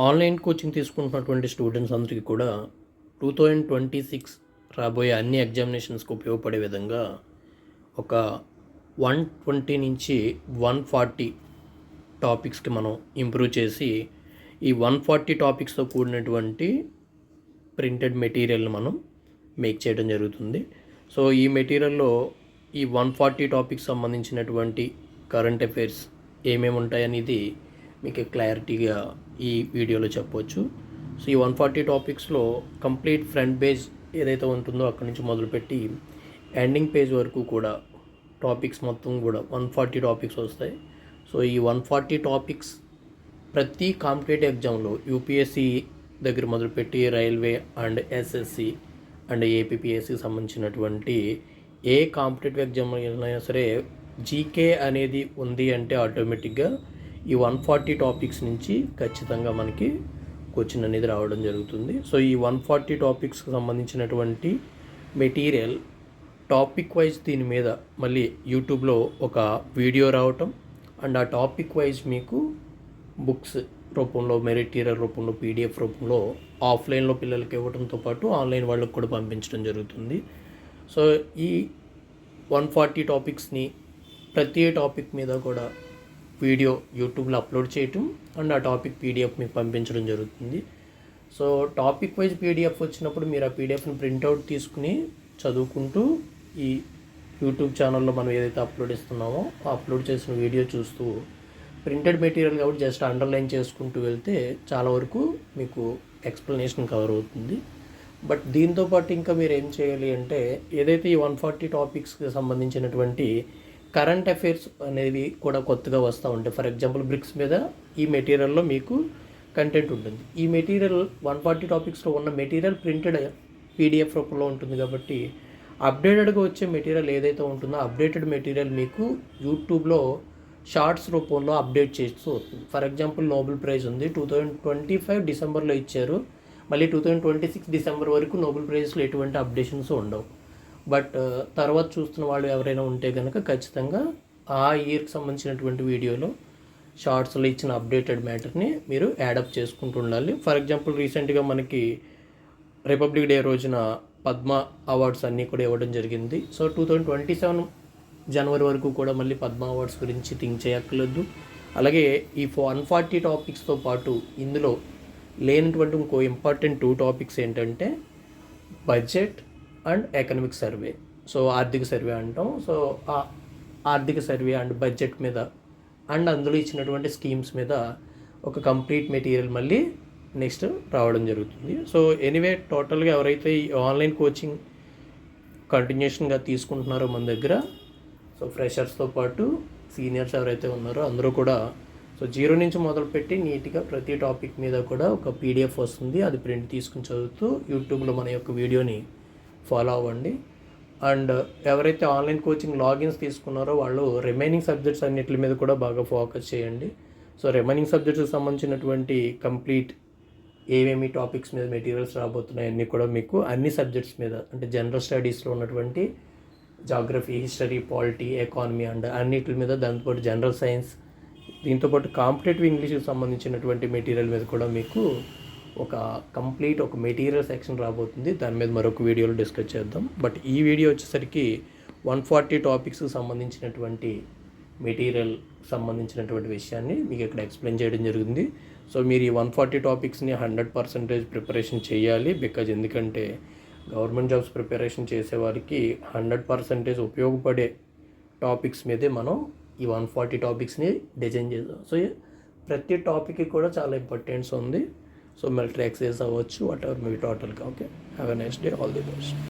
Online coaching తీసుకుంటున్నటువంటి students అందరికీ కూడా 2026 రాబోయే అన్ని ఎగ్జామినేషన్స్కి ఉపయోగపడే విధంగా ఒక 120 నుంచి 140 టాపిక్స్కి మనం ఇంప్రూవ్ చేసి ఈ 140 టాపిక్స్తో కూడినటువంటి ప్రింటెడ్ మెటీరియల్ని మనం మేక్ చేయడం జరుగుతుంది. సో ఈ మెటీరియల్లో ఈ 140 టాపిక్స్ సంబంధించినటువంటి కరెంట్ అఫైర్స్ ఏమేమి ఉంటాయనేది మీకు క్లారిటీగా ఈ వీడియోలో చెప్పవచ్చు. సో ఈ 140 టాపిక్స్లో కంప్లీట్ ఫ్రంట్ పేజ్ ఏదైతే ఉంటుందో అక్కడి నుంచి మొదలుపెట్టి ఎండింగ్ పేజ్ వరకు కూడా టాపిక్స్ మొత్తం కూడా 140 టాపిక్స్ వస్తాయి. సో ఈ 140 టాపిక్స్ ప్రతి కాంపిటేటివ్ ఎగ్జామ్లో యూపీఎస్సి దగ్గర మొదలుపెట్టి రైల్వే అండ్ ఎస్ఎస్సి అండ్ ఏపీపీఎస్సికి సంబంధించినటువంటి ఏ కాంపిటేటివ్ ఎగ్జామ్ అయినా సరే జీకే అనేది ఉంది అంటే ఆటోమేటిక్గా ఈ 140 టాపిక్స్ నుంచి ఖచ్చితంగా మనకి క్వశ్చన్ అనేది రావడం జరుగుతుంది. సో ఈ 140 టాపిక్స్కి సంబంధించినటువంటి మెటీరియల్ టాపిక్ వైజ్ దీని మీద మళ్ళీ యూట్యూబ్లో ఒక వీడియో రావటం అండ్ ఆ టాపిక్ వైజ్ మీకు బుక్స్ రూపంలో మెటీరియల్ రూపంలో పీడిఎఫ్ రూపంలో ఆఫ్లైన్లో పిల్లలకి ఇవ్వడంతో పాటు ఆన్లైన్ వాళ్ళకి కూడా పంపించడం జరుగుతుంది. సో ఈ 140 టాపిక్స్ని ప్రతి టాపిక్ మీద కూడా వీడియో యూట్యూబ్లో అప్లోడ్ చేయటం అండ్ ఆ టాపిక్ పీడిఎఫ్ మీకు పంపించడం జరుగుతుంది. సో టాపిక్ వైజ్ పీడిఎఫ్ వచ్చినప్పుడు మీరు ఆ పీడిఎఫ్ని ప్రింట్అవుట్ తీసుకుని చదువుకుంటూ ఈ యూట్యూబ్ ఛానల్లో మనం ఏదైతే అప్లోడ్ ఇస్తున్నామో అప్లోడ్ చేసిన వీడియో చూస్తూ ప్రింటెడ్ మెటీరియల్ కాబట్టి జస్ట్ అండర్లైన్ చేసుకుంటూ వెళ్తే చాలా వరకు మీకు ఎక్స్ప్లెనేషన్ కవర్ అవుతుంది. బట్ దీంతోపాటు ఇంకా మీరు ఏం చేయాలి అంటే ఏదైతే ఈ 140 టాపిక్స్కి సంబంధించినటువంటి కరెంట్ అఫైర్స్ అనేవి కూడా కొత్తగా వస్తూ ఉంటాయి. ఫర్ ఎగ్జాంపుల్ బ్రిక్స్ మీద ఈ మెటీరియల్లో మీకు కంటెంట్ ఉంటుంది. ఈ మెటీరియల్ 140 టాపిక్స్లో ఉన్న మెటీరియల్ ప్రింటెడ్ పీడిఎఫ్ రూపంలో ఉంటుంది కాబట్టి అప్డేటెడ్గా వచ్చే మెటీరియల్ ఏదైతే ఉంటుందో అప్డేటెడ్ మెటీరియల్ మీకు యూట్యూబ్లో షార్ట్స్ రూపంలో అప్డేట్ చేస్తూ వస్తుంది. ఫర్ ఎగ్జాంపుల్ నోబెల్ ప్రైజ్ ఉంది 2025 డిసెంబర్లో ఇచ్చారు, మళ్ళీ 2026 డిసెంబర్ వరకు నోబెల్ ప్రైజ్లో ఎటువంటి అప్డేషన్స్ ఉండవు. బట్ తర్వాత చూస్తున్న వాళ్ళు ఎవరైనా ఉంటే కనుక ఖచ్చితంగా ఆ ఇయర్కి సంబంధించినటువంటి వీడియోలో షార్ట్స్లో ఇచ్చిన అప్డేటెడ్ మ్యాటర్ని మీరు యాడప్ చేసుకుంటూ ఉండాలి. ఫర్ ఎగ్జాంపుల్ రీసెంట్గా మనకి రిపబ్లిక్ డే రోజున పద్మ అవార్డ్స్ అన్నీ కూడా ఇవ్వడం జరిగింది. సో 2027 జనవరి వరకు కూడా మళ్ళీ పద్మ అవార్డ్స్ గురించి థింక్ చేయక్కర్లేదు. అలాగే ఈ 140 టాపిక్స్తో పాటు ఇందులో లేనటువంటి ఇంకో ఇంపార్టెంట్ 2 టాపిక్స్ ఏంటంటే budget and economic survey. So ఆర్థిక సర్వే అంటాం. సో ఆ ఆర్థిక సర్వే అండ్ బడ్జెట్ మీద అండ్ అందులో ఇచ్చినటువంటి స్కీమ్స్ మీద ఒక కంప్లీట్ మెటీరియల్ మళ్ళీ నెక్స్ట్ రావడం జరుగుతుంది. సో ఎనీవే టోటల్గా ఎవరైతే ఈ ఆన్లైన్ కోచింగ్ కంటిన్యూషన్గా తీసుకుంటున్నారో మన దగ్గర, సో ఫ్రెషర్స్తో పాటు సీనియర్స్ ఎవరైతే ఉన్నారో అందరూ కూడా సో 0 నుంచి మొదలుపెట్టి నీట్గా ప్రతి టాపిక్ మీద కూడా ఒక పీడిఎఫ్ వస్తుంది. అది ప్రింట్ తీసుకుని చదువుతూ యూట్యూబ్లో మన యొక్క వీడియోని ఫాలో అవ్వండి. అండ్ ఎవరైతే ఆన్లైన్ కోచింగ్ లాగిన్స్ తీసుకున్నారో వాళ్ళు రిమైనింగ్ సబ్జెక్ట్స్ అన్నిటి మీద కూడా బాగా ఫోకస్ చేయండి. సో రిమైనింగ్ సబ్జెక్ట్స్కి సంబంధించినటువంటి కంప్లీట్ ఏమేమి టాపిక్స్ మీద మెటీరియల్స్ రాబోతున్నాయి అన్నీ కూడా మీకు అన్ని సబ్జెక్ట్స్ మీద అంటే జనరల్ స్టడీస్లో ఉన్నటువంటి geography, history, polity, economy and అన్నిటి మీద, దాంతోపాటు జనరల్ సైన్స్, దీంతోపాటు కాంపిటేటివ్ ఇంగ్లీష్కి సంబంధించినటువంటి మెటీరియల్ మీద కూడా మీకు ఒక కంప్లీట్ ఒక మెటీరియల్ సెక్షన్ రాబోతుంది. దాని మీద మరొక వీడియోలో డిస్కస్ చేద్దాం. బట్ ఈ వీడియో వచ్చేసరికి 140 టాపిక్స్కి సంబంధించినటువంటి మెటీరియల్ సంబంధించినటువంటి విషయాన్ని మీకు ఇక్కడ ఎక్స్ప్లెయిన్ చేయడం జరిగింది. సో మీరు ఈ 140 టాపిక్స్ని 100% ప్రిపరేషన్ చేయాలి. బికాజ్ ఎందుకంటే గవర్నమెంట్ జాబ్స్ ప్రిపరేషన్ చేసే వారికి 100% ఉపయోగపడే టాపిక్స్ మీదే మనం ఈ 140 టాపిక్స్ని డిజైన్ చేద్దాం. సో ప్రతి టాపిక్కి కూడా చాలా ఇంపార్టెన్స్ ఉంది. సో మిలిటరీ ఎక్సైజ్ అవ్వచ్చు, వాట్ ఎవర్ మీ టోటల్గా. Okay, have a nice day, all the best.